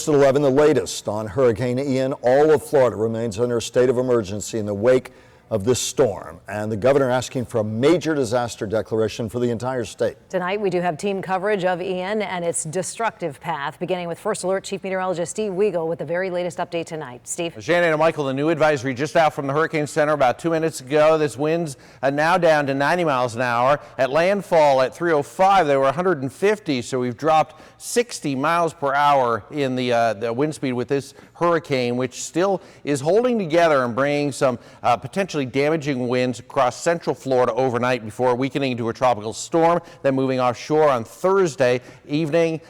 first at 11, the latest on Hurricane Ian. All of Florida remains under a state of emergency in the wake of this storm, and the governor asking for a major disaster declaration for the entire state. Tonight we do have team coverage of Ian and its destructive path, beginning with First Alert Chief Meteorologist Steve Weigel with the very latest update tonight. Steve. Shannon and Michael, the new advisory just out from the Hurricane Center about 2 minutes ago. This wind's now down to 90 miles an hour. At landfall at 3:05, they were 150, so we've dropped 60 miles per hour in the wind speed with this hurricane, which still is holding together and bringing some potentially damaging winds across central Florida overnight before weakening to a tropical storm, then moving offshore on Thursday evening,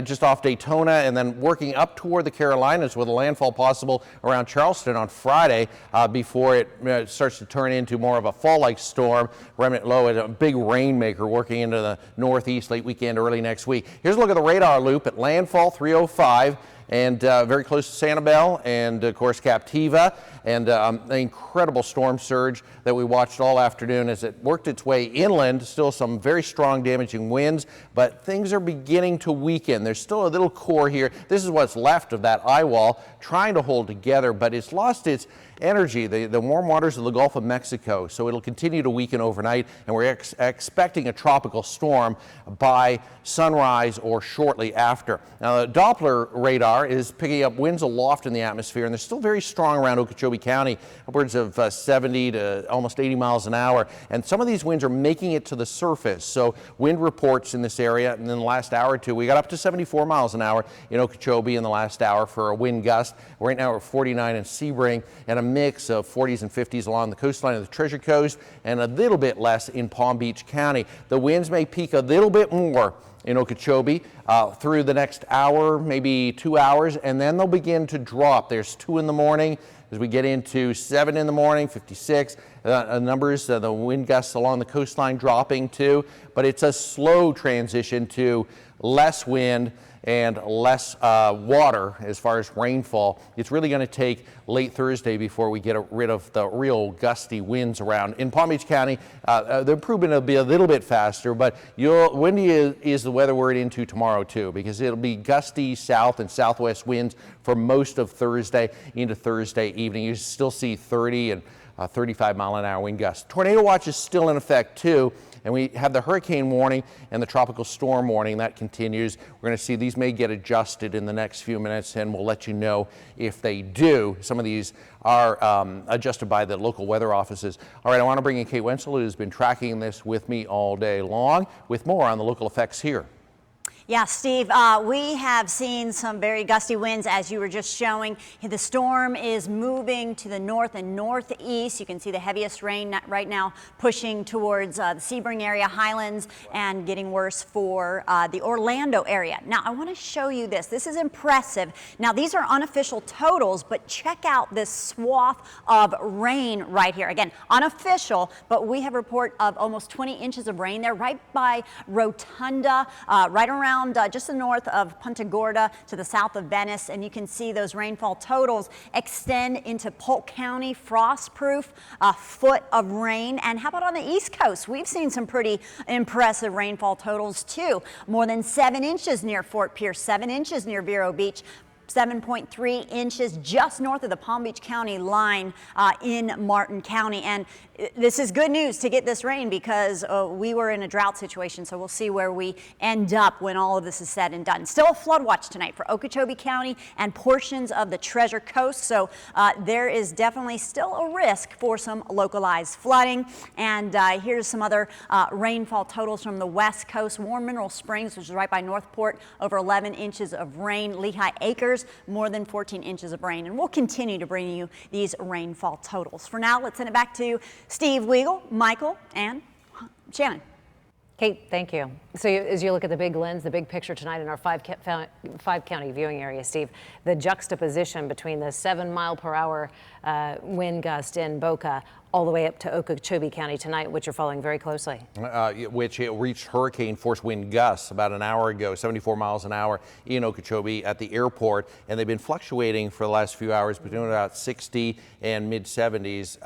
just off Daytona, and then working up toward the Carolinas with a landfall possible around Charleston on Friday before it starts to turn into more of a fall-like storm. Remnant low at a big rainmaker working into the northeast late weekend, early next week. Here's a look at the radar loop at landfall 3:05. And very close to Sanibel and, of course, Captiva, and an incredible storm surge that we watched all afternoon as it worked its way inland. Still some very strong damaging winds, but things are beginning to weaken. There's still a little core here. This is what's left of that eye wall trying to hold together, but it's lost its energy, the warm waters of the Gulf of Mexico, so it'll continue to weaken overnight, and we're expecting a tropical storm by sunrise or shortly after. Now, the Doppler radar is picking up winds aloft in the atmosphere, and they're still very strong around Okeechobee County, upwards of 70 to almost 80 miles an hour, and some of these winds are making it to the surface. So wind reports in this area, and in the last hour or two, we got up to 74 miles an hour in Okeechobee in the last hour for a wind gust. Right now we're 49 in Sebring, and a mix of 40s and 50s along the coastline of the Treasure Coast, and a little bit less in Palm Beach County. The winds may peak a little bit more in Okeechobee through the next hour, maybe 2 hours, and then they'll begin to drop. There's 2 in the morning. As we get into 7 in the morning, 56 numbers, the wind gusts along the coastline dropping too, but it's a slow transition to less wind and less water as far as rainfall. It's really going to take late Thursday before we get rid of the real gusty winds around. In Palm Beach County, the improvement will be a little bit faster, but windy is the weather we're into tomorrow too, because it'll be gusty south and southwest winds for most of Thursday into Thursday evening. You still see 30 and 35 mile an hour wind gusts. Tornado watch is still in effect too. And we have the hurricane warning and the tropical storm warning that continues. We're going to see these may get adjusted in the next few minutes, and we'll let you know if they do. Some of these are adjusted by the local weather offices. All right, I want to bring in Kate Wenzel, who has been tracking this with me all day long, with more on the local effects here. Yeah, Steve, we have seen some very gusty winds, as you were just showing. The storm is moving to the north and northeast. You can see the heaviest rain right now pushing towards the Sebring area, Highlands, and getting worse for the Orlando area. Now, I want to show you this. This is impressive. Now, these are unofficial totals, but check out this swath of rain right here. Again, unofficial, but we have a report of almost 20 inches of rain there right by Rotunda, right around just the north of Punta Gorda to the south of Venice, and you can see those rainfall totals extend into Polk County, frost-proof, a foot of rain. And how about on the East Coast? We've seen some pretty impressive rainfall totals too. More than 7 inches near Fort Pierce, 7 inches near Vero Beach, 7.3 inches just north of the Palm Beach County line in Martin County. And this is good news to get this rain, because we were in a drought situation, so we'll see where we end up when all of this is said and done. Still a flood watch tonight for Okeechobee County and portions of the Treasure Coast, so there is definitely still a risk for some localized flooding. And here's some other rainfall totals from the West Coast. Warm Mineral Springs, which is right by Northport, over 11 inches of rain. Lehigh Acres, more than 14 inches of rain. And we'll continue to bring you these rainfall totals. For now, let's send it back to Steve Weigel, Michael, and Shannon. Kate, thank you. So as you look at the big lens, the big picture tonight in our five county viewing area, Steve, the juxtaposition between the 7 mile per hour wind gust in Boca all the way up to Okeechobee County tonight, which you're following very closely. Which it reached hurricane force wind gusts about an hour ago, 74 miles an hour in Okeechobee at the airport, and they've been fluctuating for the last few hours between about 60 and mid 70s.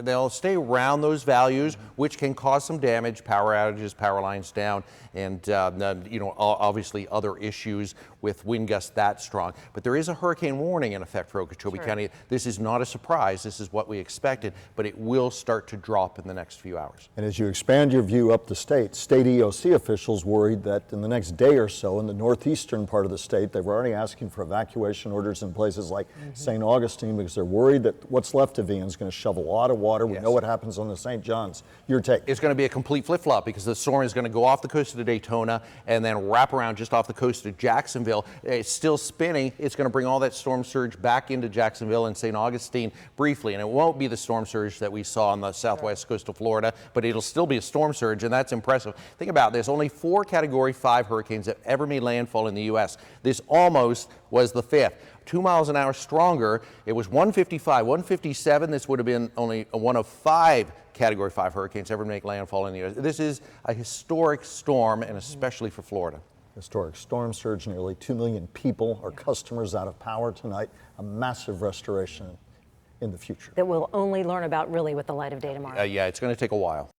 They'll stay around those values, which can cause some damage, power outages, power lines down, and obviously other issues with wind gusts that strong. But there is a hurricane warning in effect for Okeechobee County. This is not a surprise. This is what we expected, but it will start to drop in the next few hours. And as you expand your view up the state EOC officials worried that in the next day or so in the northeastern part of the state, they were already asking for evacuation orders in places like St. Augustine because they're worried that what's left of Ian is going to shove a lot of water. We know what happens on the St. Johns. Your take? It's going to be a complete flip-flop because the storm is going to go off the coast of Daytona and then wrap around just off the coast of Jacksonville. It's still spinning. It's going to bring all that storm surge back into Jacksonville and St. Augustine briefly, and it won't be the storm surge that we saw on the southwest coast of Florida, but it'll still be a storm surge, and that's impressive. Think about this. Only 4 Category 5 hurricanes have ever made landfall in the U.S. This almost was the 5th. 2 miles an hour stronger. It was 155, 157. This would have been only one of 5 Category 5 hurricanes ever make landfall in the U.S. This is a historic storm, and especially for Florida. Historic storm surge, nearly 2 million people, our customers out of power tonight, a massive restoration in the future. That we'll only learn about really with the light of day tomorrow. Yeah, it's going to take a while.